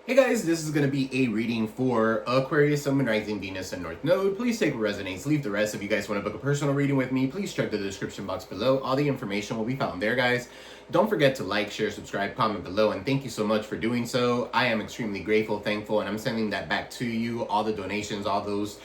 Hey guys, this is going to be a reading for Aquarius, Sun, Moon, Rising, Venus, and North Node. Please take what resonates, leave the rest. If you guys want to book a personal reading with me, please check the description box below. All the information will be found there, guys. Don't forget to like, share, subscribe, comment below, and thank you so much for doing so. I am extremely grateful, thankful, and I'm sending that back to you. All the donations, all those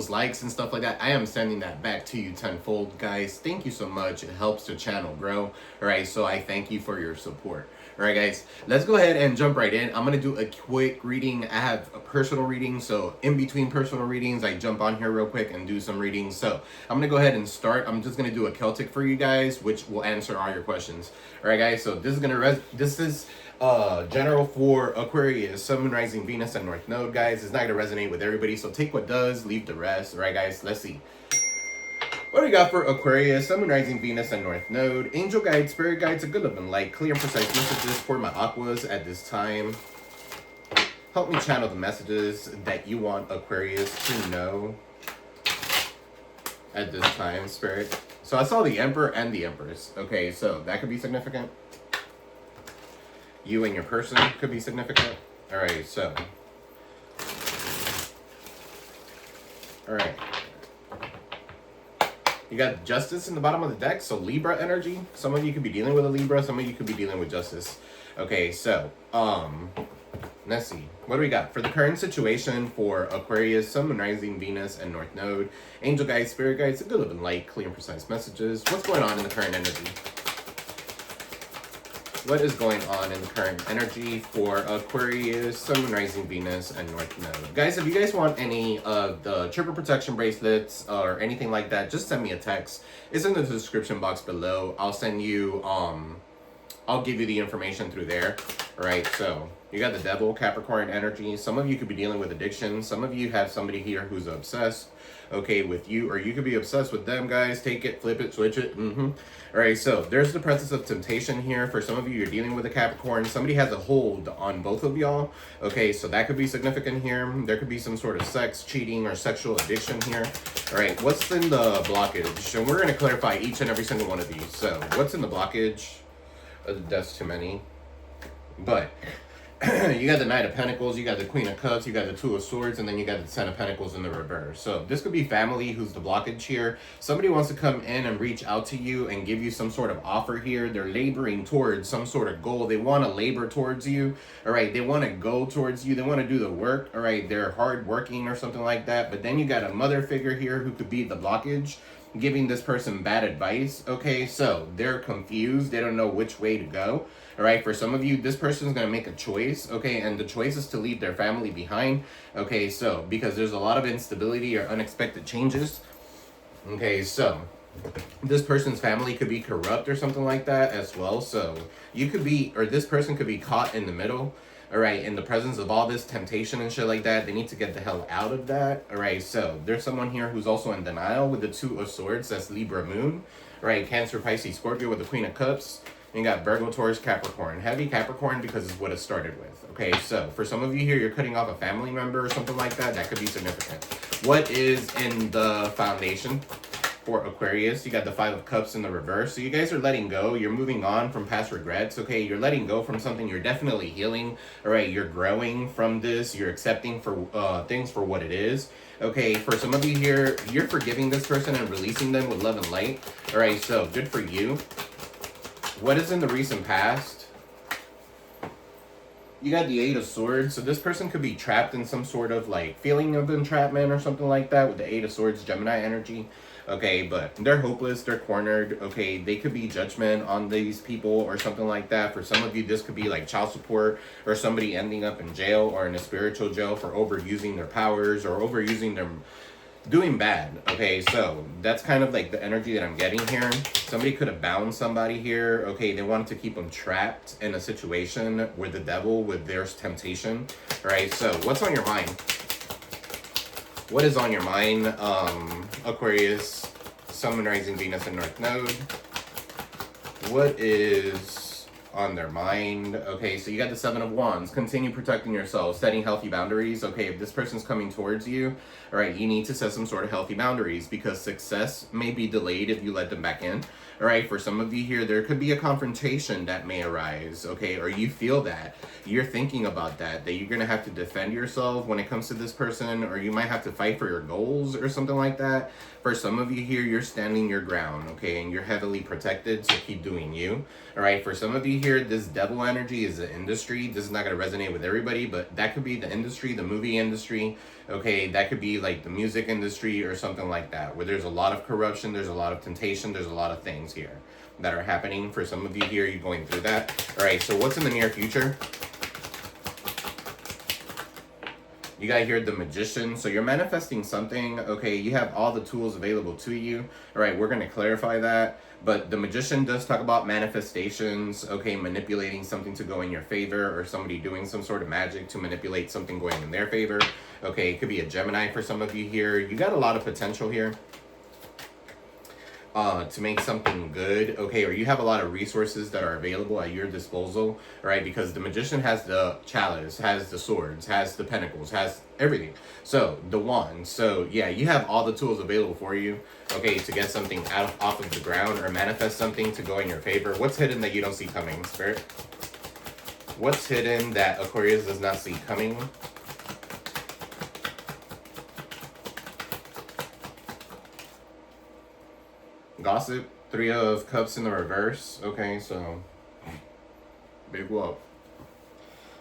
likes and stuff like that, I am sending that back to you tenfold, guys. Thank you so much. It helps the channel grow. All right, so I thank you for your support. All right, guys, let's go ahead and jump right in. I'm gonna do a quick reading. I have a personal reading, so in between personal readings, I jump on here real quick and do some readings. So I'm gonna go ahead and start. I'm just gonna do a Celtic for you guys, which will answer all your questions. All right, guys, so this is general for Aquarius, Sun, Moon, Rising, Venus, and North Node, guys. It's not gonna resonate with everybody, so take what does, leave the rest. All right, guys, let's see. What do we got for Aquarius, Sun, Moon, Rising, Venus, and North Node? Angel guides, spirit guides, a good living light, clear and precise messages for my aquas at this time. Help me channel the messages that you want Aquarius to know at this time, spirit. So I saw the Emperor and the Empress. Okay, so that could be significant. You and your person could be significant. All right, so. All right. You got Justice in the bottom of the deck, so Libra energy. Some of you could be dealing with a Libra, some of you could be dealing with Justice. Okay, so, let's see. What do we got? For the current situation for Aquarius, Sun, Moon, Rising, Venus, and North Node, Angel guides, Spirit guides, a good living light, clear and precise messages. What's going on in the current energy? What is going on in the current energy for Aquarius, Sun, Moon, Rising, Venus, and North Node? Guys, if you guys want any of the triple protection bracelets or anything like that, just send me a text. It's in the description box below. I'll send you, I'll give you the information through there. All right, so you got the Devil, Capricorn energy. Some of you could be dealing with addiction. Some of you have somebody here who's obsessed, okay, with you, or you could be obsessed with them, guys. Take it, flip it, switch it. All right, so there's the presence of temptation here. For some of you, you're dealing with a Capricorn. Somebody has a hold on both of y'all. Okay, so that could be significant here. There could be some sort of sex, cheating, or sexual addiction here. All right, what's in the blockage? And we're going to clarify each and every single one of these. So what's in the blockage? That's too many. But you got the Knight of Pentacles, you got the Queen of Cups, you got the Two of Swords, and then you got the Ten of Pentacles in the reverse. So this could be family who's the blockage here. Somebody wants to come in and reach out to you and give you some sort of offer here. They're laboring towards some sort of goal. They want to labor towards you. All right, they want to go towards you. They want to do the work. All right, they're hard working or something like that. But then you got a mother figure here who could be the blockage, giving this person bad advice. Okay, so they're confused. They don't know which way to go. All right, for some of you, this person is going to make a choice, okay, and the choice is to leave their family behind. Okay, so because there's a lot of instability or unexpected changes. Okay, so this person's family could be corrupt or something like that as well. So you could be, or this person could be caught in the middle. All right, in the presence of all this temptation and shit like that. They need to get the hell out of that. All right, so there's someone here who's also in denial with the Two of Swords. That's Libra Moon. All right, Cancer, Pisces, Scorpio with the Queen of Cups. And you got Virgo, Taurus, Capricorn. Heavy Capricorn because it's what it started with. Okay, so for some of you here, you're cutting off a family member or something like that. That could be significant. What is in the foundation for Aquarius? You got the Five of Cups in the reverse. So you guys are letting go. You're moving on from past regrets. Okay, you're letting go from something. You're definitely healing. All right, you're growing from this. You're accepting for things for what it is. Okay, for some of you here, you're forgiving this person and releasing them with love and light. All right, so good for you. What is in the recent past? You got the Eight of Swords. So this person could be trapped in some sort of like feeling of entrapment or something like that with the Eight of Swords, Gemini energy. Okay, but they're hopeless. They're cornered. Okay, they could be judgment on these people or something like that. For some of you, this could be like child support or somebody ending up in jail or in a spiritual jail for overusing their powers or overusing their doing bad. Okay, so that's kind of like the energy that I'm getting here. Somebody could have bound somebody here. Okay, they wanted to keep them trapped in a situation with the devil, with their temptation. All right, so what's on your mind? What is on your mind, Aquarius, Sun, Moon, Rising, Venus, and North Node? What is on their mind. Okay, so you got the Seven of Wands. Continue protecting yourself, setting healthy boundaries. Okay, if this person's coming towards you, all right, you need to set some sort of healthy boundaries, because success may be delayed if you let them back in. All right, for some of you here, there could be a confrontation that may arise, okay, or you feel that. You're thinking about that you're going to have to defend yourself when it comes to this person, or you might have to fight for your goals or something like that. For some of you here, you're standing your ground, okay, and you're heavily protected, so keep doing you. All right, for some of you here, this devil energy is the industry. This is not going to resonate with everybody, but that could be the industry, the movie industry, okay, that could be like the music industry or something like that, where there's a lot of corruption, there's a lot of temptation, there's a lot of things here that are happening. For some of you here, you're going through that. All right, so what's in the near future? You got here the Magician. So you're manifesting something, okay? You have all the tools available to you. All right, we're going to clarify that. But the Magician does talk about manifestations, okay? Manipulating something to go in your favor, or somebody doing some sort of magic to manipulate something going in their favor. Okay, it could be a Gemini for some of you here. You got a lot of potential here to make something good, okay, or you have a lot of resources that are available at your disposal, right? Because the Magician has the chalice, has the swords, has the pentacles, has everything. So the wand. So yeah, you have all the tools available for you, okay, to get something off of the ground, or manifest something to go in your favor. What's hidden that you don't see coming, Spirit? What's hidden that Aquarius does not see coming? Gossip, Three of Cups in the reverse. Okay, so big whoop.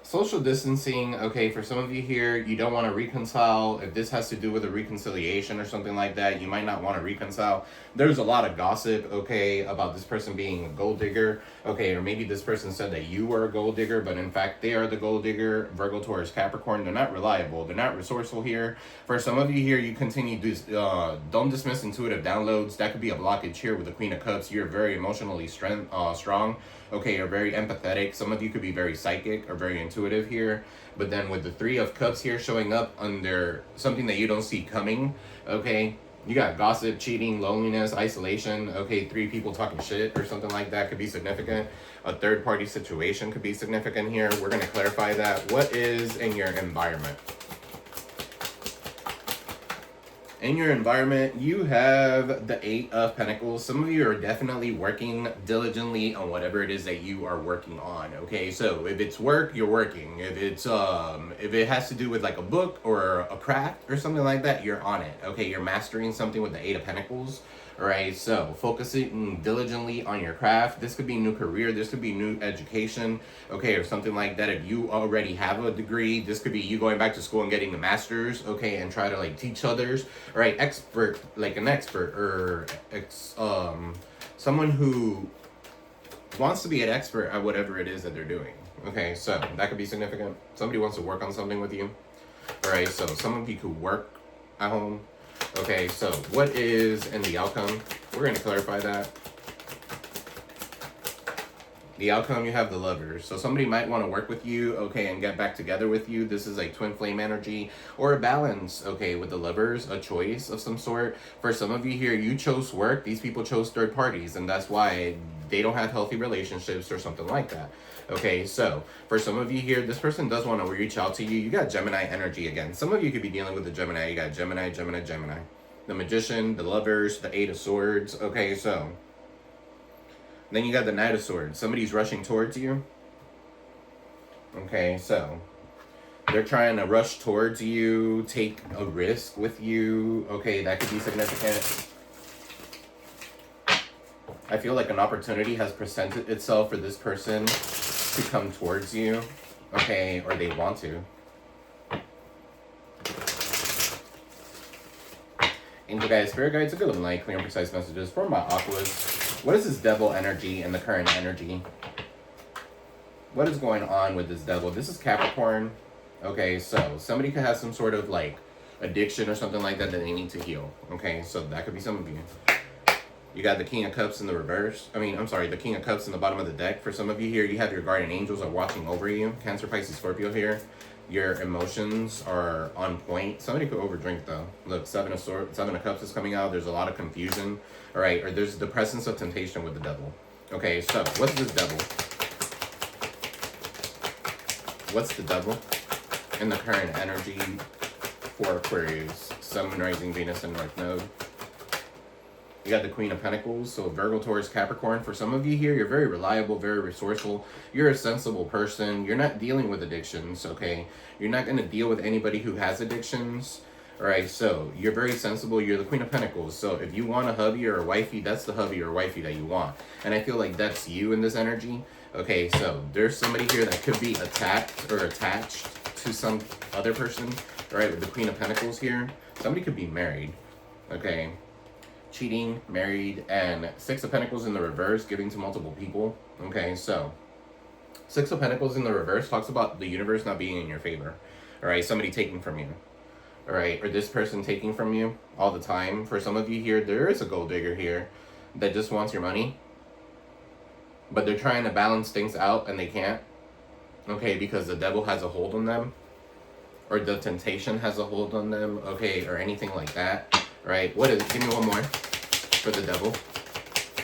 Social distancing, okay, for some of you here, you don't want to reconcile. If this has to do with a reconciliation or something like that, you might not want to reconcile. There's a lot of gossip, okay, about this person being a gold digger, okay, or maybe this person said that you were a gold digger, but in fact, they are the gold digger. Virgo, Taurus, Capricorn, they're not reliable. They're not resourceful here. For some of you here, you continue to, don't dismiss intuitive downloads. That could be a blockage here with the Queen of Cups. You're very emotionally strong. Okay, you're very empathetic. Some of you could be very psychic or very intuitive here. But then with the Three of Cups here showing up under something that you don't see coming, okay, you got gossip, cheating, loneliness, isolation. Okay, 3 people talking shit or something like that could be significant. A third-party situation could be significant here. We're going to clarify that. What is in your environment? In your environment, you have the Eight of Pentacles. Some of you are definitely working diligently on whatever it is that you are working on. Okay, so if it's work, you're working. If it's if it has to do with like a book or a craft or something like that, you're on it. Okay, you're mastering something with the Eight of Pentacles. All right, so focusing diligently on your craft. This could be new career. This could be new education, okay, or something like that. If you already have a degree, this could be you going back to school and getting a master's, okay, and try to like teach others. All right, expert, like an expert, or someone who wants to be an expert at whatever it is that they're doing. Okay, so that could be significant. Somebody wants to work on something with you. All right, so some of you could work at home. Okay, so what is in the outcome? We're going to clarify that. The outcome, you have the Lovers. So somebody might want to work with you, okay, and get back together with you. This is a twin flame energy or a balance, okay, with the Lovers, a choice of some sort. For some of you here, you chose work. These people chose third parties, and that's why they don't have healthy relationships or something like that. Okay, so for some of you here, this person does want to reach out to you. You got Gemini energy again. Some of you could be dealing with the Gemini. You got Gemini, Gemini, Gemini. The Magician, the Lovers, the Eight of Swords. Okay, so then you got the Knight of Swords. Somebody's rushing towards you. Okay, so they're trying to rush towards you, take a risk with you. Okay, that could be significant. I feel like an opportunity has presented itself for this person to come towards you, okay, or they want to. Angel guides, spirit guides, a good light, clear and precise messages for my aquas. What is this devil energy and the current energy? What is going on with this devil? This is Capricorn. Okay, so somebody could have some sort of like addiction or something like that that they need to heal. Okay, so that could be some of you. You got the King of Cups in the reverse. The King of Cups in the bottom of the deck. For some of you here, you have your guardian angels are watching over you. Cancer, Pisces, Scorpio here. Your emotions are on point. Somebody could overdrink though. Look, Seven of Cups is coming out. There's a lot of confusion. All right, or there's the presence of temptation with the devil. Okay, so what's this devil? What's the devil in the current energy for Aquarius, Sun, Moon, Rising, Venus, and North Node? You got the Queen of Pentacles, so Virgo, Taurus, Capricorn. For some of you here, you're very reliable, very resourceful. You're a sensible person. You're not dealing with addictions, okay? You're not going to deal with anybody who has addictions. All right, so you're very sensible. You're the Queen of Pentacles. So if you want a hubby or a wifey, that's the hubby or wifey that you want. And I feel like that's you in this energy. Okay, so there's somebody here that could be attacked or attached to some other person. All right, with the Queen of Pentacles here. Somebody could be married, okay? Cheating, married, and Six of Pentacles in the reverse, giving to multiple people. Okay, so Six of Pentacles in the reverse talks about the universe not being in your favor. All right, somebody taking from you. All right, or this person taking from you all the time. For some of you here, there is a gold digger here that just wants your money, but they're trying to balance things out and they can't. Okay, because the devil has a hold on them, or the temptation has a hold on them. Okay, or anything like that. Right? What is it? Give me one more for the devil.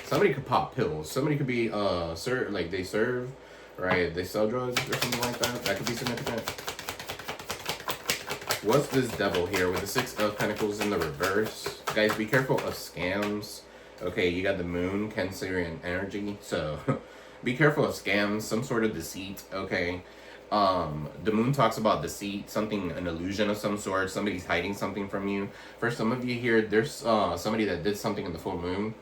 Somebody could pop pills. Somebody could be like they serve, right? They sell drugs or something like that. That could be significant. What's this devil here with the Six of Pentacles in the reverse? Guys, be careful of scams. Okay, you got the Moon, Cancerian energy. So be careful of scams, some sort of deceit, okay? The Moon talks about deceit, something, an illusion of some sort. Somebody's hiding something from you. For some of you here, there's somebody that did something in the full moon.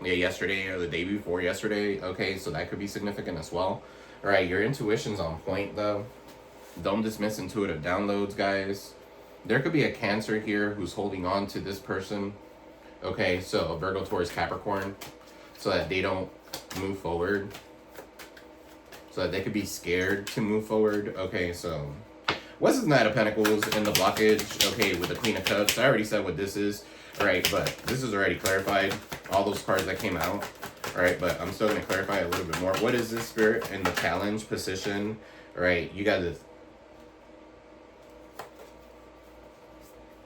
Yeah, yesterday or the day before yesterday. Okay, so that could be significant as well. All right, your intuition's on point though. Don't dismiss intuitive downloads, guys. There could be a Cancer here who's holding on to this person. Okay, so Virgo, Taurus, Capricorn, so that they don't move forward. So that they could be scared to move forward. Okay, so what's this Knight of Pentacles in the blockage? Okay, with the Queen of Cups. I already said what this is. All right, but this is already clarified. All those cards that came out. All right, but I'm still going to clarify a little bit more. What is this, Spirit, in the challenge position? All right, you got this.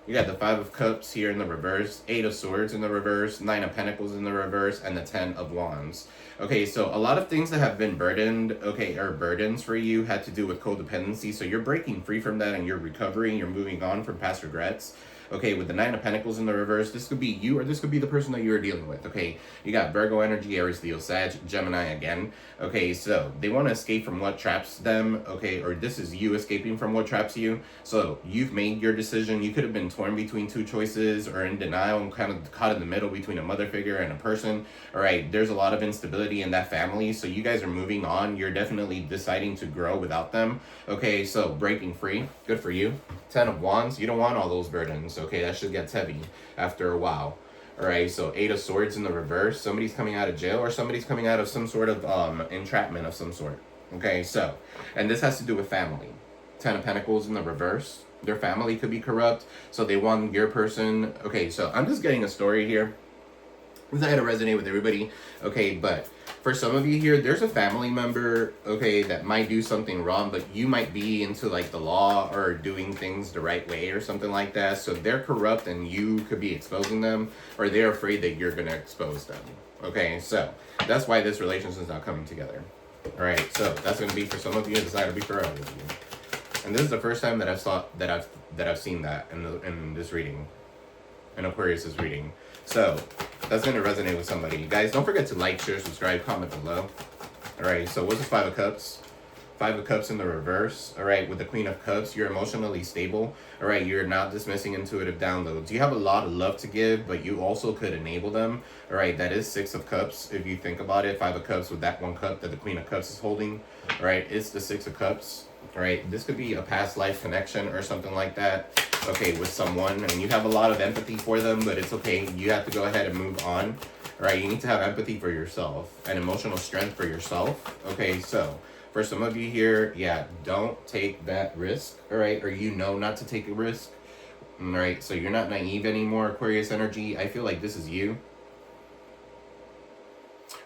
You got the Five of Cups here in the reverse, Eight of Swords in the reverse, Nine of Pentacles in the reverse, and the Ten of Wands. Okay, so a lot of things that have been burdened, okay, or burdens for you had to do with codependency. So you're breaking free from that and you're recovering, you're moving on from past regrets. Okay, with the Nine of Pentacles in the reverse, this could be you or this could be the person that you're dealing with. Okay, you got Virgo energy, Aries, Leo, Sag, Gemini again. Okay, so they want to escape from what traps them. Okay, or this is you escaping from what traps you. So you've made your decision. You could have been torn between two choices or in denial and kind of caught in the middle between a mother figure and a person. All right, there's a lot of instability in that family. So you guys are moving on. You're definitely deciding to grow without them. Okay, so breaking free. Good for you. Ten of Wands. You don't want all those burdens. Okay, that shit gets heavy after a while. All right, so Eight of Swords in the reverse. Somebody's coming out of jail or somebody's coming out of some sort of entrapment of some sort. Okay, so, and this has to do with family. Ten of Pentacles in the reverse. Their family could be corrupt, so they want your person. Okay, so I'm just getting a story here. It's not going to resonate with everybody. Okay, but for some of you here, there's a family member, okay, that might do something wrong, but you might be into like the law or doing things the right way or something like that. So they're corrupt and you could be exposing them, or they're afraid that you're going to expose them. Okay, so that's why this relationship is not coming together. All right, so that's going to be for some of you, and it's not going to be for others of you. And this is the first time that I've seen that in this reading, in Aquarius's reading. So that's going to resonate with somebody. Guys, don't forget to like, share, subscribe, comment below. All right, so what's the Five of Cups? Five of Cups in the reverse. All right, with the Queen of Cups, you're emotionally stable. All right, you're not dismissing intuitive downloads. You have a lot of love to give, but you also could enable them. All right, that is Six of Cups. If you think about it, Five of Cups with that one cup that the Queen of Cups is holding. All right, it's the Six of Cups. All right, this could be a past life connection or something like that. Okay, with someone, and you have a lot of empathy for them, but it's okay. You have to go ahead and move on. All right, you need to have empathy for yourself and emotional strength for yourself. Okay, so for some of you here, yeah, don't take that risk. All right, or you know not to take a risk. All right, so you're not naive anymore, Aquarius energy. I feel like this is you.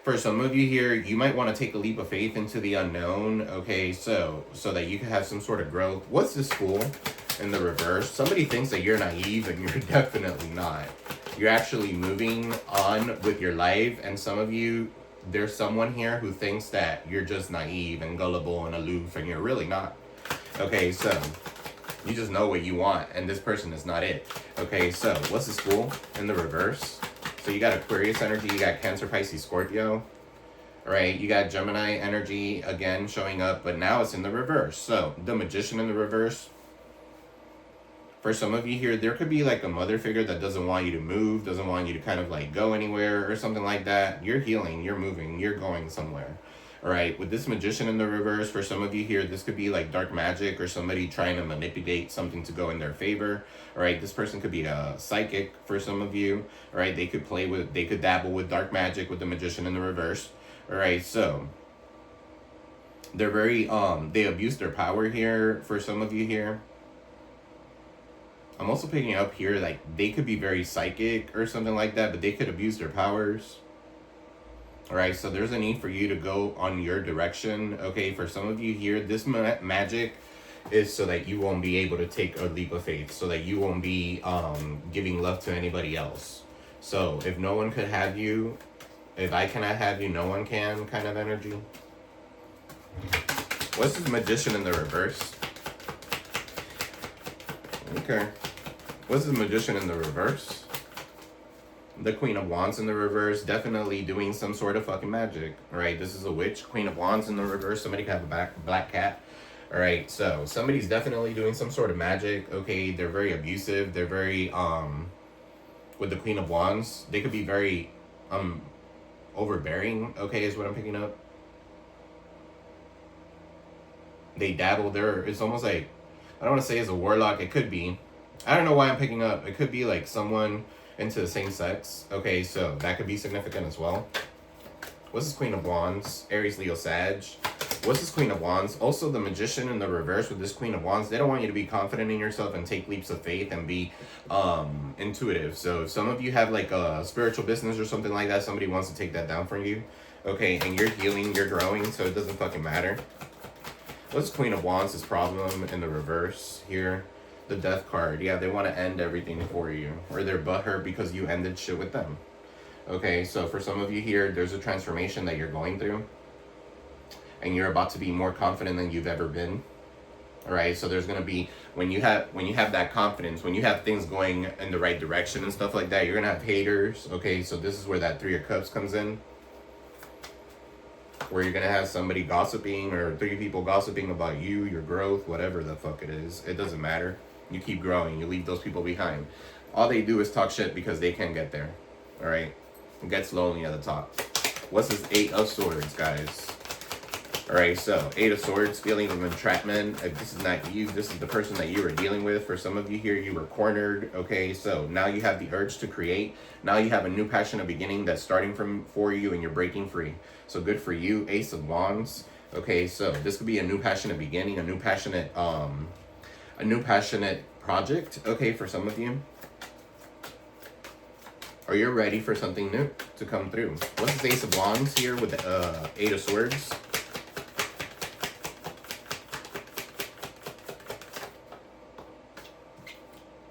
For some of you here, you might want to take a leap of faith into the unknown. Okay, so that you can have some sort of growth. What's this Fool in the reverse? Somebody thinks that you're naive and you're definitely not. You're actually moving on with your life, and some of you, there's someone here who thinks that you're just naive and gullible and aloof, and you're really not. Okay, so you just know what you want, and this person is not it. Okay, so what's the Fool in the reverse? So you got Aquarius energy, you got Cancer, Pisces, Scorpio. All right, you got Gemini energy again showing up, but now it's in the reverse. So the Magician in the reverse. For some of you here, there could be like a mother figure that doesn't want you to move, doesn't want you to kind of like go anywhere or something like that. You're healing, you're moving, you're going somewhere. All right, with this Magician in the reverse, for some of you here, this could be like dark magic or somebody trying to manipulate something to go in their favor. All right, this person could be a psychic for some of you. All right, they could dabble with dark magic with the Magician in the reverse. All right, so they're very, they abuse their power here for some of you here. I'm also picking up here, like, they could be very psychic or something like that, but they could abuse their powers. All right, so there's a need for you to go on your direction. Okay, for some of you here, this magic is so that you won't be able to take a leap of faith, so that you won't be giving love to anybody else. So if no one could have you, if I cannot have you, no one can kind of energy. What's this Magician in the reverse? Okay. What's the Magician in the reverse? The Queen of Wands in the reverse, definitely doing some sort of fucking magic. All right, this is a witch. Queen of Wands in the reverse. Somebody could have a black cat. All right, so somebody's definitely doing some sort of magic. Okay, they're very abusive. They're very, with the Queen of Wands, they could be very, overbearing. Okay, is what I'm picking up. They dabble there. It's almost like, I don't want to say it's a warlock. It could be. I don't know why I'm picking up. It could be like someone into the same sex. Okay, so that could be significant as well. What's this Queen of Wands? Aries, Leo, Sag. What's this Queen of Wands? Also the Magician in the reverse with this Queen of Wands. They don't want you to be confident in yourself and take leaps of faith and be intuitive. So if some of you have like a spiritual business or something like that, somebody wants to take that down from you. Okay, and you're healing, you're growing, so it doesn't fucking matter. What's Queen of Wands' problem in the reverse here? The Death card. Yeah, they want to end everything for you. Or they're butthurt because you ended shit with them. Okay, so for some of you here, there's a transformation that you're going through. And you're about to be more confident than you've ever been. Alright, so there's going to be, when you have that confidence, when you have things going in the right direction and stuff like that, you're going to have haters. Okay, so this is where that Three of Cups comes in. Where you're going to have somebody gossiping or three people gossiping about you, your growth, whatever the fuck it is. It doesn't matter. You keep growing. You leave those people behind. All they do is talk shit because they can't get there. Alright? It gets lonely at the top. What's this Eight of Swords, guys? Alright, so Eight of Swords, feeling of entrapment. If this is not you, this is the person that you were dealing with. For some of you here, you were cornered. Okay, so now you have the urge to create. Now you have a new passionate beginning that's starting for you and you're breaking free. So good for you. Ace of Wands. Okay, so this could be a new passionate beginning, a new passionate project. Okay, for some of you. Or you're ready for something new to come through. What's this Ace of Wands here with the Eight of Swords?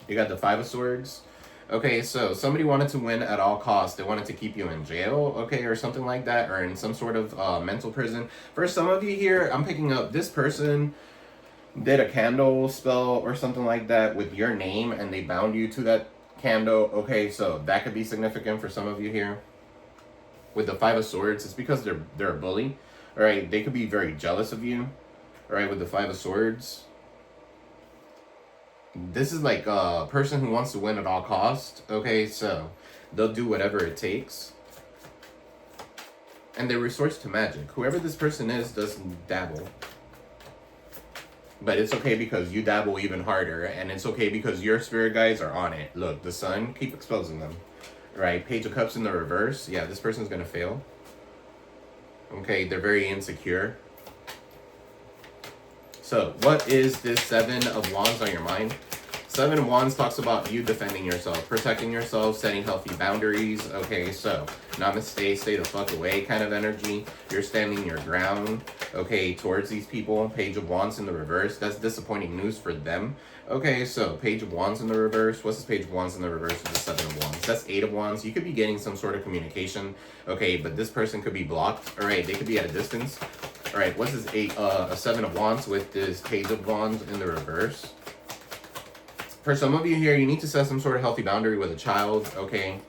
You got the Five of Swords. Okay, so somebody wanted to win at all costs. They wanted to keep you in jail, okay, or something like that, or in some sort of mental prison. For some of you here, I'm picking up this person did a candle spell or something like that with your name, and they bound you to that candle. Okay, so that could be significant for some of you here. With the Five of Swords, it's because they're a bully. All right, they could be very jealous of you. All right, with the Five of Swords. This is like a person who wants to win at all costs. Okay, so they'll do whatever it takes. And they resort to magic. Whoever this person is doesn't dabble. But it's okay because you dabble even harder. And it's okay because your spirit guides are on it. Look, the Sun, keep exposing them. Right, Page of Cups in the reverse. Yeah, this person's going to fail. Okay, they're very insecure. So, what is this Seven of Wands on your mind? Seven of Wands talks about you defending yourself, protecting yourself, setting healthy boundaries. Okay, so namaste, stay the fuck away kind of energy. You're standing your ground, okay, towards these people. Page of Wands in the reverse. That's disappointing news for them. Okay, so Page of Wands in the reverse. What's this Page of Wands in the reverse with the Seven of Wands? That's Eight of Wands. You could be getting some sort of communication, okay, but this person could be blocked. All right, they could be at a distance. All right, what's this a Seven of Wands with this Page of Wands in the reverse? For some of you here, you need to set some sort of healthy boundary with a child, okay?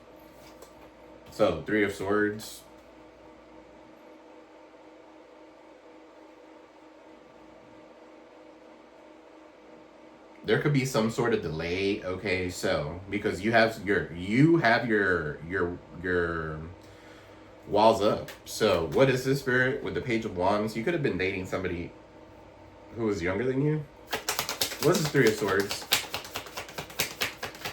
So, Three of Swords. There could be some sort of delay, okay? So, because you have your walls up. So, what is this, Spirit, with the Page of Wands? You could have been dating somebody who was younger than you. What's this Three of Swords?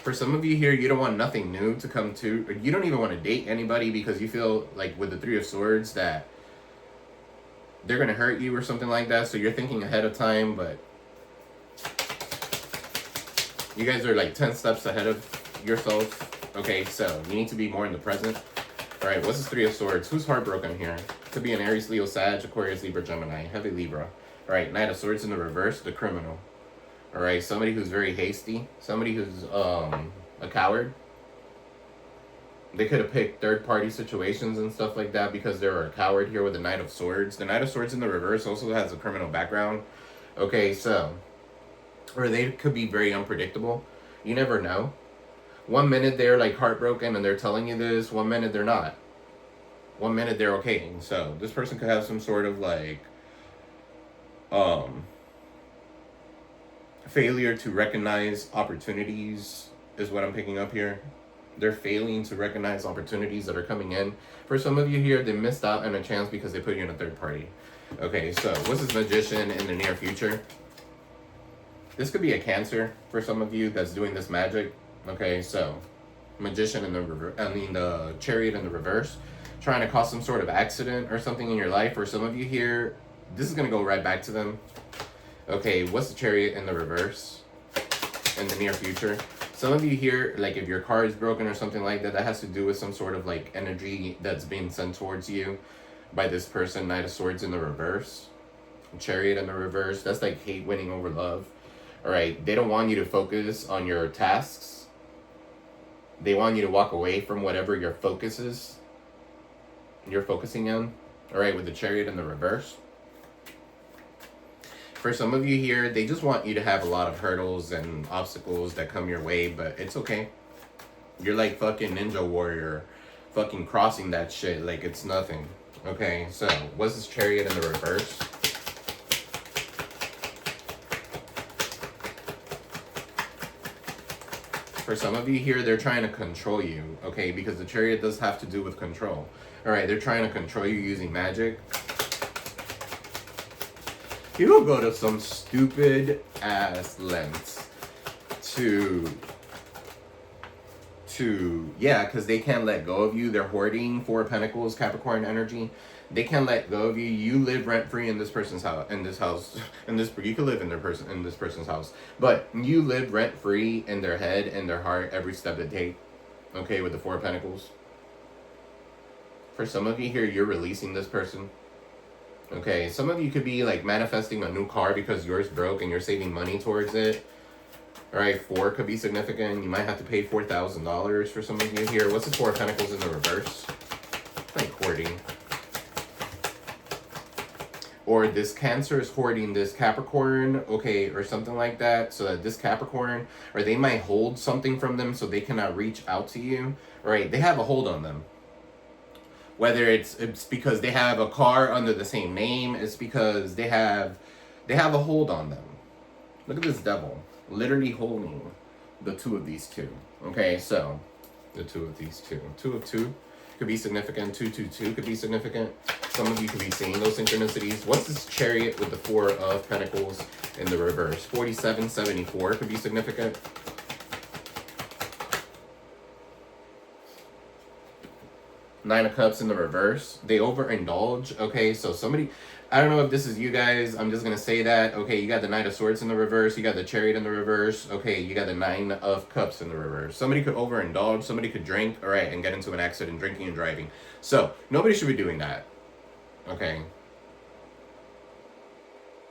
For some of you here, you don't want nothing new to come to, or you don't even want to date anybody because you feel like with the Three of Swords that they're going to hurt you or something like that. So you're thinking ahead of time, but you guys are like 10 steps ahead of yourself. Okay, so you need to be more in the present. All right, what's this Three of Swords? Who's heartbroken here? Could be an Aries, Leo, Sag, Aquarius, Libra, Gemini, heavy Libra. All right, Knight of Swords in the reverse, the criminal. All right, somebody who's very hasty, somebody who's a coward. They could have picked third-party situations and stuff like that because they're a coward here with the Knight of Swords. The Knight of Swords in the reverse also has a criminal background. Okay, so, or they could be very unpredictable. You never know. One minute they're like heartbroken and they're telling you this. One minute they're not. One minute they're okay. So this person could have some sort of like failure to recognize opportunities is what I'm picking up here. They're failing to recognize opportunities that are coming in. For some of you here, they missed out on a chance because they put you in a third party. Okay, so what's this Magician in the near future? This could be a Cancer for some of you that's doing this magic. Okay, so Magician in the Chariot in the reverse, trying to cause some sort of accident or something in your life. For some of you here, this is going to go right back to them. Okay, what's the Chariot in the reverse in the near future? Some of you here, like if your car is broken or something like that, that has to do with some sort of like energy that's being sent towards you by this person. Knight of Swords in the reverse, Chariot in the reverse. That's like hate winning over love. All right, they don't want you to focus on your tasks. They want you to walk away from whatever your focus is. You're focusing on. All right, with the Chariot in the reverse. For some of you here, they just want you to have a lot of hurdles and obstacles that come your way, but it's okay. You're like fucking Ninja Warrior, fucking crossing that shit like it's nothing. Okay, so what's this Chariot in the reverse? For some of you here, they're trying to control you, okay, because the Chariot does have to do with control. All right, they're trying to control you using magic. People go to some stupid ass lengths to yeah, because they can't let go of you. They're hoarding. Four of Pentacles, Capricorn energy. They can't let go of you. You live rent free in this person's house. You could live in this person's house, but you live rent free in their head and their heart every step they take. Okay, with the Four of Pentacles. For some of you here, you're releasing this person. Okay, some of you could be like manifesting a new car because yours broke and you're saving money towards it. All right, four could be significant. You might have to pay $4,000 for some of you here. What's the Four of Pentacles in the reverse? Like hoarding. Or this Cancer is hoarding this Capricorn, okay, or something like that. So that this Capricorn, or they might hold something from them so they cannot reach out to you. All right, they have a hold on them. Whether it's because they have a car under the same name, it's because they have a hold on them. Look at this Devil, literally holding the two of these two. Okay, so the two of these two. Two of two could be significant. 222 could be significant. Some of you could be seeing those synchronicities. What's this Chariot with the Four of Pentacles in the reverse? 4774 could be significant. Nine of Cups in the reverse. They overindulge. Okay, so somebody, I don't know if this is you guys. I'm just gonna say that. Okay, you got the Knight of Swords in the reverse. You got the Chariot in the reverse. Okay, you got the Nine of Cups in the reverse. Somebody could overindulge. Somebody could drink. All right, and get into an accident, drinking and driving. So nobody should be doing that. Okay.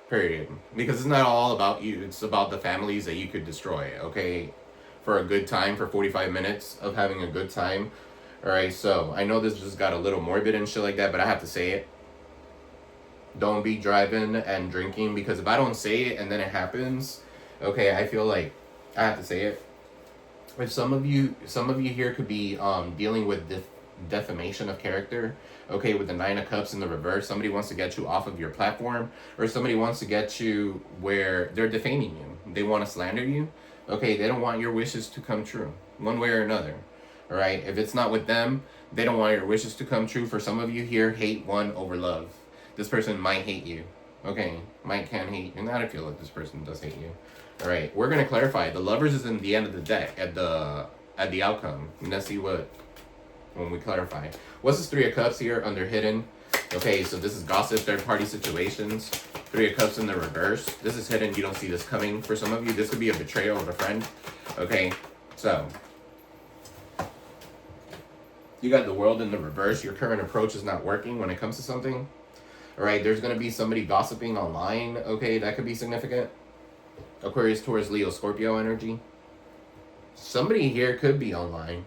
Period. Because it's not all about you. It's about the families that you could destroy. Okay, for a good time, for 45 minutes of having a good time. All right. So I know this just got a little morbid and shit like that, but I have to say it. Don't be driving and drinking, because if I don't say it and then it happens, okay, I feel like I have to say it. If some of you here could be dealing with defamation of character, okay, with the Nine of Cups in the reverse. Somebody wants to get you off of your platform, or somebody wants to get you where they're defaming you. They want to slander you. Okay, they don't want your wishes to come true, one way or another. All right, if it's not with them, they don't want your wishes to come true. For some of you here, hate won over love. This person might hate you. Okay, can hate, and I feel like this person does hate you. All right, we're gonna clarify. The Lovers is in the end of the deck at the outcome. And let's see what when we clarify. What's this Three of Cups here under hidden? Okay, so this is gossip, third party situations. Three of Cups in the reverse. This is hidden. You don't see this coming. For some of you, this could be a betrayal of a friend. Okay, so you got the World in the reverse. Your current approach is not working when it comes to something. All right, there's going to be somebody gossiping online. Okay, that could be significant. Aquarius, Taurus, Leo, Scorpio energy. Somebody here could be online.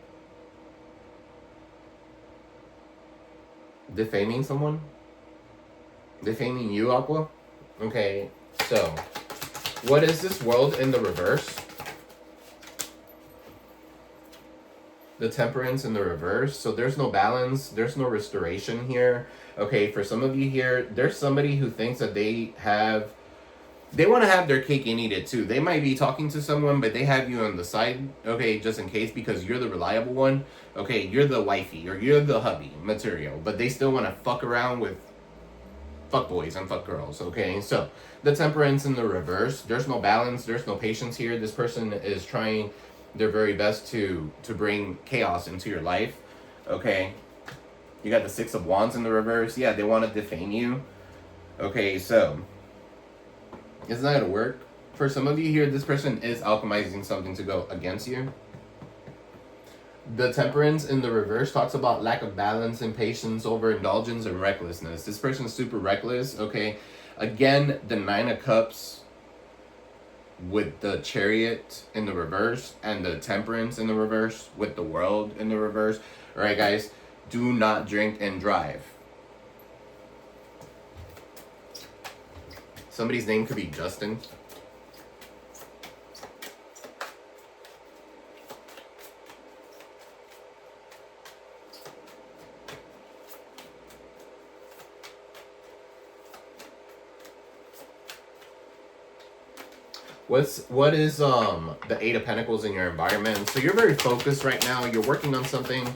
Defaming someone? Defaming you, Aqua? Okay, so what is this World in the reverse? The Temperance in the reverse. So there's no balance. There's no restoration here. Okay, for some of you here, there's somebody who thinks that they want to have their cake and eat it too. They might be talking to someone, but they have you on the side, okay, just in case, because you're the reliable one. Okay, you're the wifey or you're the hubby material, but they still want to fuck around with fuck boys and fuck girls. Okay, so the Temperance in the reverse. There's no balance. There's no patience here. This person is trying their very best to bring chaos into your life. Okay, you got the Six of Wands in the reverse. Yeah, they want to defame you. Okay, so it's not gonna work. For some of you here, this person is alchemizing something to go against you. The Temperance in the reverse talks about lack of balance, impatience, overindulgence, and recklessness. This person is super reckless. Okay, again, the Nine of Cups with the Chariot in the reverse and the Temperance in the reverse with the World in the reverse. All right, guys, do not drink and drive. Somebody's name could be Justin. What is the Eight of Pentacles in your environment? So you're very focused right now. You're working on something,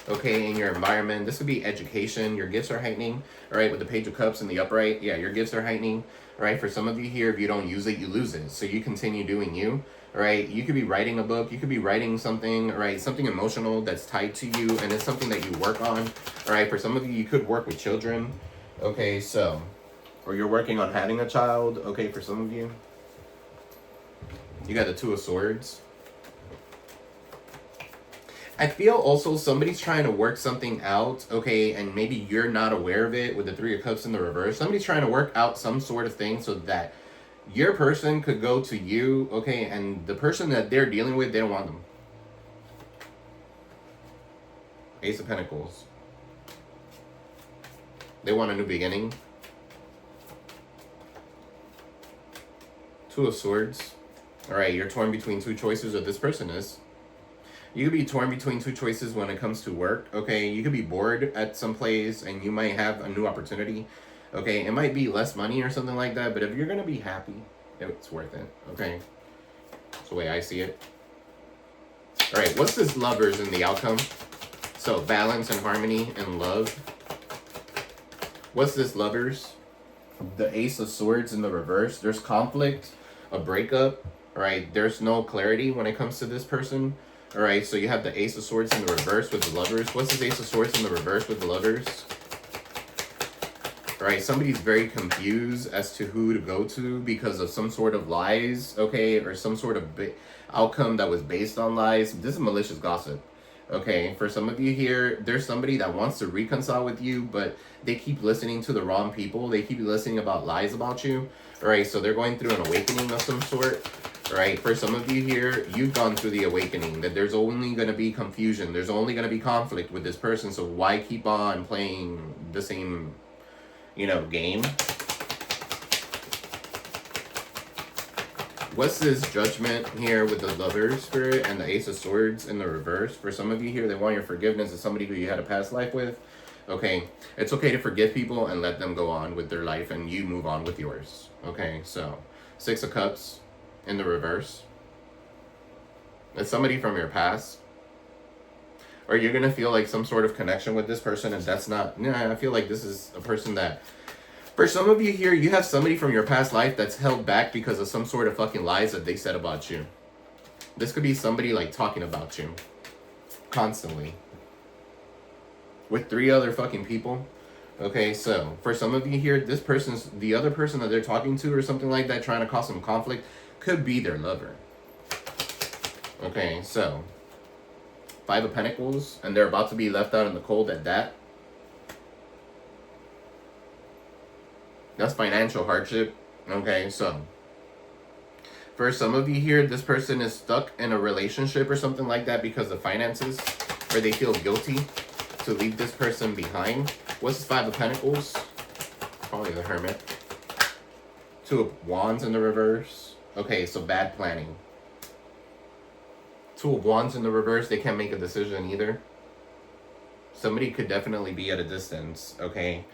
okay, in your environment. This could be education. Your gifts are heightening. All right, with the Page of Cups in the upright, yeah, your gifts are heightening. All right, for some of you here, if you don't use it, you lose it. So you continue doing you. All right, you could be writing a book. You could be writing something, all right, something emotional that's tied to you, and it's something that you work on. All right, for some of you, you could work with children. Okay, so, or you're working on having a child. Okay, for some of you. You got the Two of Swords. I feel also somebody's trying to work something out, okay, and maybe you're not aware of it with the Three of Cups in the reverse. Somebody's trying to work out some sort of thing so that your person could go to you, okay, and the person that they're dealing with, they don't want them. Ace of Pentacles. They want a new beginning. Two of Swords. All right, you're torn between two choices, or this person is. You could be torn between two choices when it comes to work, okay? You could be bored at some place and you might have a new opportunity, okay? It might be less money or something like that, but if you're going to be happy, it's worth it, okay? That's the way I see it. All right, what's this Lovers in the outcome? So, balance and harmony and love. What's this Lovers? The Ace of Swords in the reverse. There's conflict, a breakup. All right, there's no clarity when it comes to this person. All right, so you have the Ace of Swords in the reverse with the Lovers. What's this Ace of Swords in the reverse with the Lovers? right? Somebody's very confused as to who to go to because of some sort of lies, okay, or some sort of outcome that was based on lies. This is malicious gossip. Okay, for some of you here, there's somebody that wants to reconcile with you, but they keep listening to the wrong people. They keep listening about lies about you. All right, so they're going through an awakening of some sort. All right, for some of you here, you've gone through the awakening that there's only going to be confusion. There's only going to be conflict with this person. So why keep on playing the same, you know, game? What's this judgment here with the Lover's spirit and the Ace of Swords in the reverse? For some of you here, they want your forgiveness of somebody who you had a past life with. Okay, it's okay to forgive people and let them go on with their life and you move on with yours. Okay, so Six of Cups in the reverse. It's somebody from your past. Or you're going to feel like some sort of connection with this person, and that's not... Nah, I feel like this is a person that... For some of you here, you have somebody from your past life that's held back because of some sort of fucking lies that they said about you. This could be somebody like talking about you constantly with 3 other fucking people. Okay, so for some of you here, this person's, the other person that they're talking to or something like that, trying to cause some conflict, could be their lover. Okay, so 5 of Pentacles, and they're about to be left out in the cold at that. That's financial hardship. Okay, so for some of you here, this person is stuck in a relationship or something like that because of finances, or they feel guilty to leave this person behind. What's 5 of Pentacles? Probably the Hermit. 2 of Wands in the reverse. Okay, so bad planning. 2 of Wands in the reverse, they can't make a decision either. Somebody could definitely be at a distance, okay?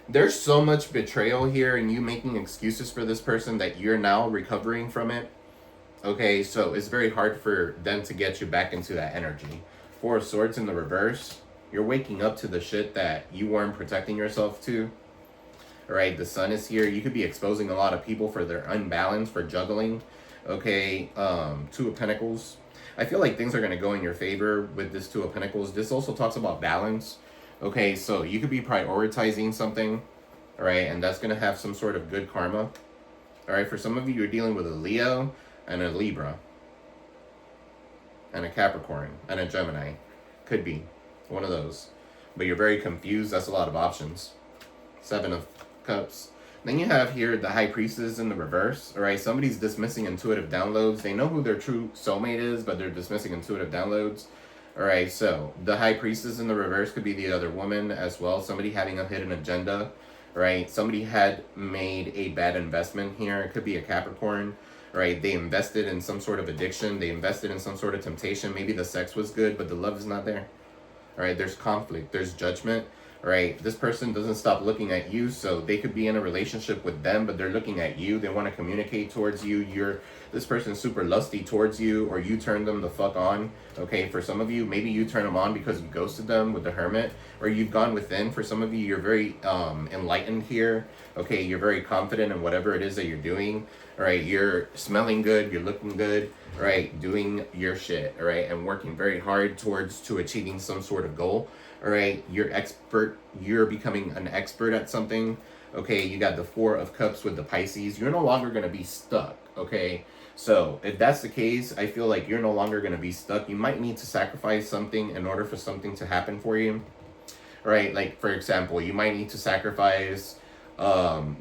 There's so much betrayal here and you making excuses for this person that you're now recovering from it. Okay, so it's very hard for them to get you back into that energy. 4 of Swords in the reverse. You're waking up to the shit that you weren't protecting yourself to. Alright, the Sun is here. You could be exposing a lot of people for their unbalance, for juggling. Okay, 2 of Pentacles. I feel like things are going to go in your favor with this 2 of Pentacles. This also talks about balance. Okay, so you could be prioritizing something, all right, and that's going to have some sort of good karma. All right, for some of you, you're dealing with a Leo and a Libra and a Capricorn and a Gemini. Could be one of those. But you're very confused. That's a lot of options. 7 of Cups. Then you have here the High Priestess in the reverse. All right, somebody's dismissing intuitive downloads. They know who their true soulmate is, but they're dismissing intuitive downloads. Alright, so the High Priestess in the reverse could be the other woman as well. Somebody having a hidden agenda, right? Somebody had made a bad investment here. It could be a Capricorn, right? They invested in some sort of addiction. They invested in some sort of temptation. Maybe the sex was good, but the love is not there. Alright, there's conflict. There's judgment. Right, this person doesn't stop looking at you, so they could be in a relationship with them, but they're looking at you. They want to communicate towards you. This person's super lusty towards you, or you turn them the fuck on. Okay, for some of you, maybe you turn them on because you ghosted them with the Hermit, or you've gone within. For some of you, you're very enlightened here. Okay, you're very confident in whatever it is that you're doing. All right, you're smelling good, you're looking good, right, doing your shit, all right, and working very hard to achieving some sort of goal. All right, you're becoming an expert at something. Okay, you got the 4 of Cups with the Pisces. You're no longer going to be stuck, okay? So if that's the case, I feel like you're no longer going to be stuck. You might need to sacrifice something in order for something to happen for you. All right, like for example, you might need to sacrifice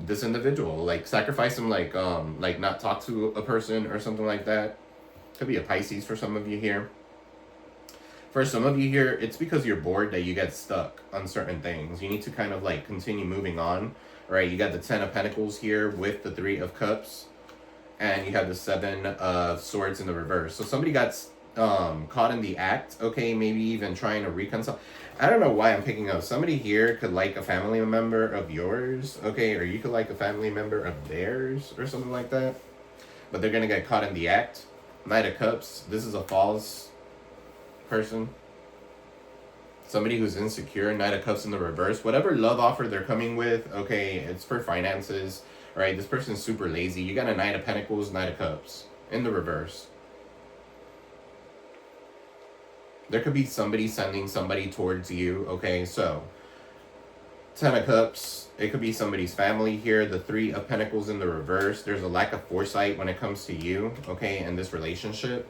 this individual, like sacrifice them, like not talk to a person or something like that. Could be a Pisces for some of you here. For some of you here, it's because you're bored that you get stuck on certain things. You need to kind of like continue moving on, right? You got the 10 of Pentacles here with the 3 of Cups, and you have the 7 of Swords in the reverse. So somebody got caught in the act, okay, maybe even trying to reconcile. I don't know why I'm picking up. Somebody here could like a family member of yours, okay, or you could like a family member of theirs or something like that. But they're going to get caught in the act. Knight of Cups, this is a false person. Somebody who's insecure. Knight of Cups in the reverse. Whatever love offer they're coming with, okay, it's for finances, right? This person's super lazy. You got a Knight of Pentacles, Knight of Cups in the reverse. There could be somebody sending somebody towards you, okay? So Ten of Cups. It could be somebody's family here. The Three of Pentacles in the reverse. There's a lack of foresight when it comes to you, okay, in this relationship.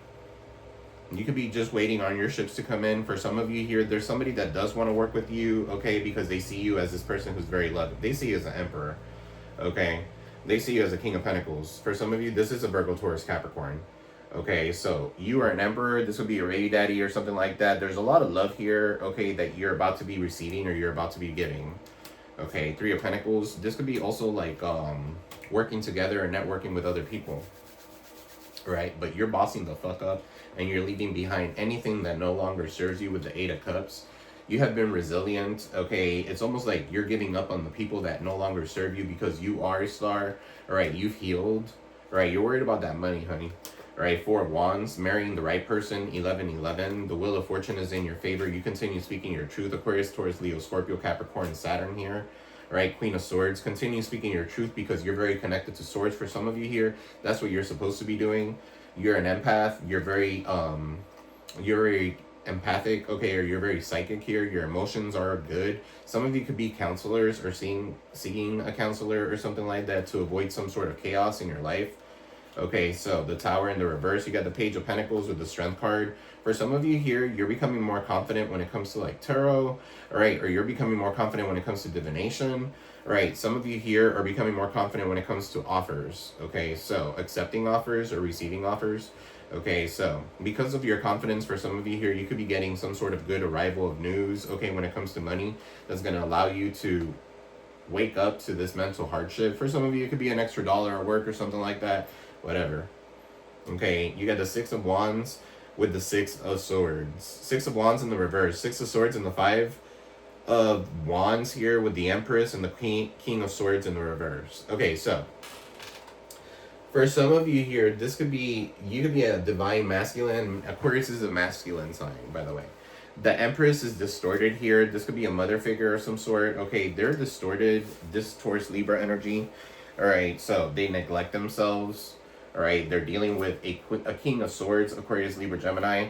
You could be just waiting on your ships to come in. For some of you here, there's somebody that does want to work with you, okay, because they see you as this person who's very loved. They see you as an emperor, okay. They see you as a King of Pentacles. For some of you, this is a Virgo, Taurus, Capricorn. Okay, so you are an emperor. This would be your baby daddy or something like that. There's a lot of love here, okay, that you're about to be receiving or you're about to be giving. Okay, Three of Pentacles. This could be also like working together and networking with other people. Right? But you're bossing the fuck up and you're leaving behind anything that no longer serves you with the Eight of Cups. You have been resilient, okay? It's almost like you're giving up on the people that no longer serve you because you are a star. All right, you've healed. All right, you're worried about that money, honey. All right, Four of Wands, marrying the right person, 11-11. The Wheel of Fortune is in your favor. You continue speaking your truth. Aquarius, Taurus, Leo, Scorpio, Capricorn, Saturn here. All right, Queen of Swords, continue speaking your truth because you're very connected to swords. For some of you here, that's what you're supposed to be doing. You're an empath. You're very empathic, okay, or you're very psychic here. Your emotions are good. Some of you could be counselors or seeking a counselor or something like that to avoid some sort of chaos in your life. Okay, so the Tower in the reverse, you got the Page of Pentacles with the Strength card. For some of you here, you're becoming more confident when it comes to like tarot, all right, or you're becoming more confident when it comes to divination, all right. Some of you here are becoming more confident when it comes to offers, okay, so accepting offers or receiving offers. Okay, so because of your confidence, for some of you here, you could be getting some sort of good arrival of news, okay, when it comes to money, that's going to allow you to wake up to this mental hardship. For some of you, it could be an extra dollar at work or something like that. Whatever. Okay, you got the Six of Wands with the Six of Swords. Six of Wands in the reverse. Six of Swords and the Five of Wands here with the Empress and the King of Swords in the reverse. Okay, so for some of you here, this could be, you could be a divine masculine. Aquarius is a masculine sign, by the way. The Empress is distorted here. This could be a mother figure of some sort. Okay, they're distorted. This Taurus Libra energy. All right, so they neglect themselves. All right, they're dealing with a King of Swords, Aquarius, Libra, Gemini.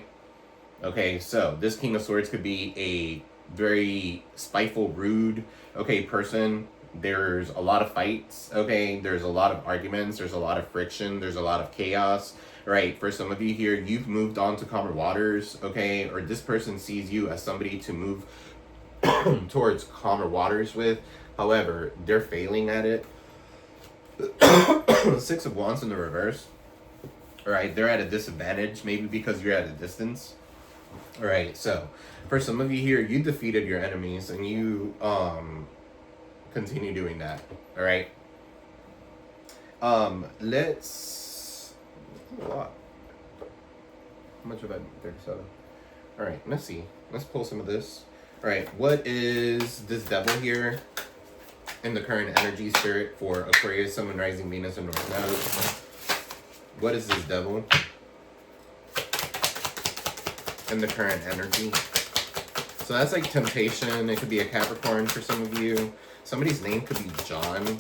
Okay, so this King of Swords could be a very spiteful, rude, okay, person. There's a lot of fights, okay? There's a lot of arguments. There's a lot of friction. There's a lot of chaos, right? For some of you here, you've moved on to calmer waters, okay? Or this person sees you as somebody to move towards calmer waters with. However, they're failing at it. Six of Wands in the reverse. All right, they're at a disadvantage, maybe because you're at a distance. All right, so for some of you here, you defeated your enemies and you continue doing that. All right. Let's a lot. How much have I 37? All right, let's see. Let's pull some of this. All right, what is this devil here? In the current energy, spirit for Aquarius, Sun, Moon, Rising, Venus, and North Node. What is this devil? In the current energy. So that's like temptation. It could be a Capricorn for some of you. Somebody's name could be John.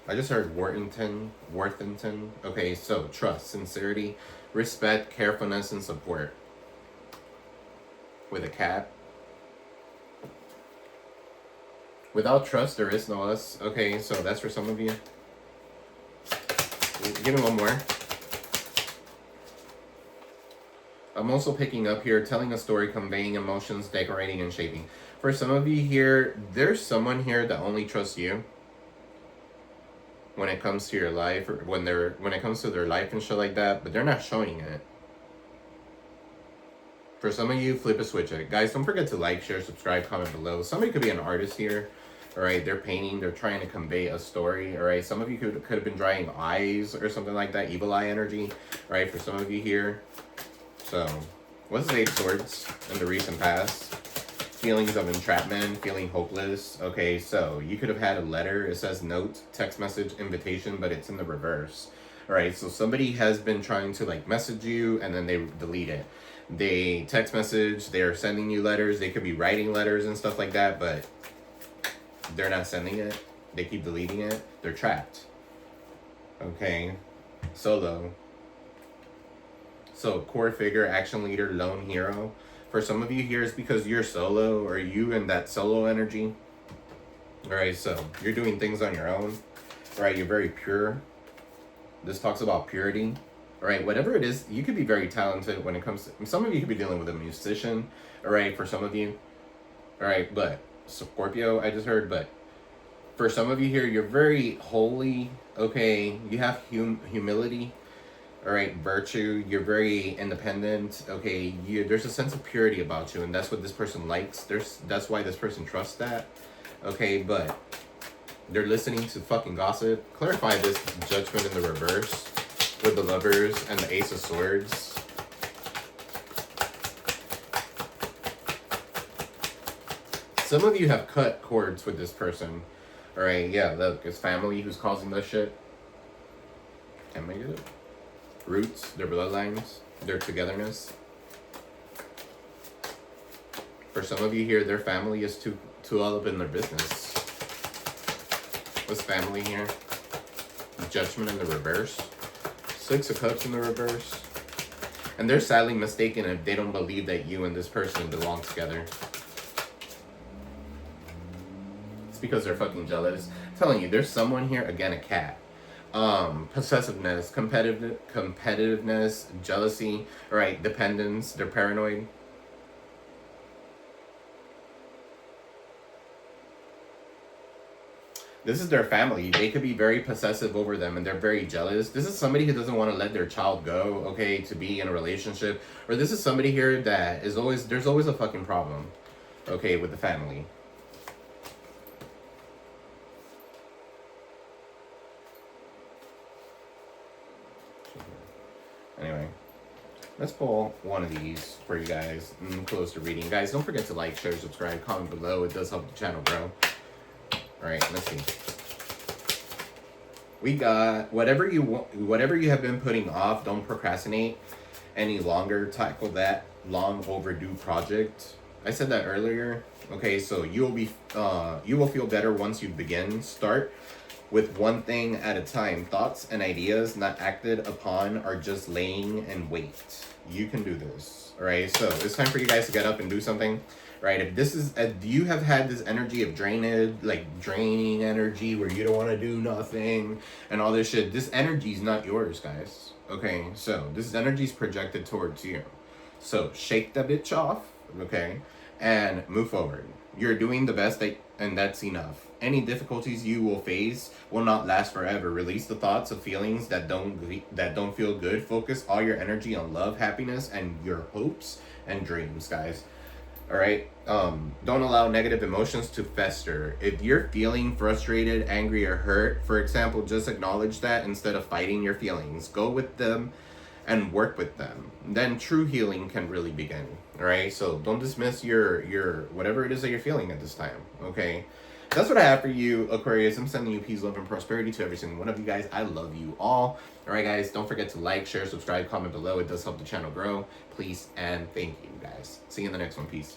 I just heard Worthington. Okay, so trust, sincerity, respect, carefulness, and support. With a cat. Without trust, there is no us. Okay, so that's for some of you. Give me one more. I'm also picking up here, telling a story, conveying emotions, decorating, and shaping. For some of you here, there's someone here that only trusts you when it comes to your life, or when it comes to their life and shit like that, but they're not showing it. For some of you, flip a switch it. Guys, don't forget to like, share, subscribe, comment below. Somebody could be an artist here. All right, they're painting, they're trying to convey a story. All right, some of you could have been drawing eyes or something like that, evil eye energy. All right, for some of you here. So, what's the Eight of Swords in the recent past? Feelings of entrapment, feeling hopeless. Okay, so you could have had a letter. It says note, text message, invitation, but it's in the reverse. All right, so somebody has been trying to like message you and then they delete it. They text message, they're sending you letters. They could be writing letters and stuff like that, but they're not sending it. They keep deleting it. They're trapped. Okay, solo. So, core figure, action leader, lone hero. For some of you here, it's because you're solo, or you in that solo energy. All right, so you're doing things on your own. All right, you're very pure. This talks about purity. All right, whatever it is, you could be very talented when it comes to, some of you could be dealing with a musician. All right, for some of you. All right, but Scorpio, I just heard, but for some of you here, you're very holy. Okay, you have humility. All right, virtue. You're very independent. Okay, there's a sense of purity about you, and that's what this person likes. That's why this person trusts that. Okay, but they're listening to fucking gossip. Clarify this Judgment in the reverse with the Lovers and the Ace of Swords. Some of you have cut cords with this person. All right, yeah, look, it's family who's causing this shit. Can't make it. Roots, their bloodlines, their togetherness. For some of you here, their family is too all up in their business. What's family here? Judgment in the reverse. Six of Cups in the reverse. And they're sadly mistaken if they don't believe that you and this person belong together. It's because they're fucking jealous. I'm telling you, there's someone here, again, a cat. Possessiveness, competitiveness, jealousy, right? Dependence, they're paranoid. This is their family. They could be very possessive over them, and they're very jealous. This is somebody who doesn't want to let their child go, okay, to be in a relationship. Or this is somebody here that is always, there's always a fucking problem, okay, with the family. Anyway, let's pull one of these for you guys and close the reading. Guys, don't forget to like, share, subscribe, comment below. It does help the channel grow. Alright, let's see. We got whatever you have been putting off, don't procrastinate any longer. Tackle that long overdue project. I said that earlier. Okay, so you will feel better once you begin. Start with one thing at a time. Thoughts and ideas not acted upon are just laying in wait. You can do this. Alright, so it's time for you guys to get up and do something. Right, if this is, you have had this energy of draining energy where you don't want to do nothing and all this shit. This energy is not yours, guys. Okay, so this energy is projected towards you. So shake that bitch off, okay, and move forward. You're doing the best, and that's enough. Any difficulties you will face will not last forever. Release the thoughts of feelings that don't feel good. Focus all your energy on love, happiness, and your hopes and dreams, guys. All right, don't allow negative emotions to fester. If you're feeling frustrated, angry, or hurt, for example, just acknowledge that instead of fighting your feelings. Go with them and work with them. Then true healing can really begin. All right, so don't dismiss your whatever it is that you're feeling at this time. Okay, that's what I have for you, Aquarius. I'm sending you peace, love, and prosperity to every single one of you guys. I love you all. All right, guys, don't forget to like, share, subscribe, comment below. It does help the channel grow. Please and thank you, guys. See you in the next one. Peace.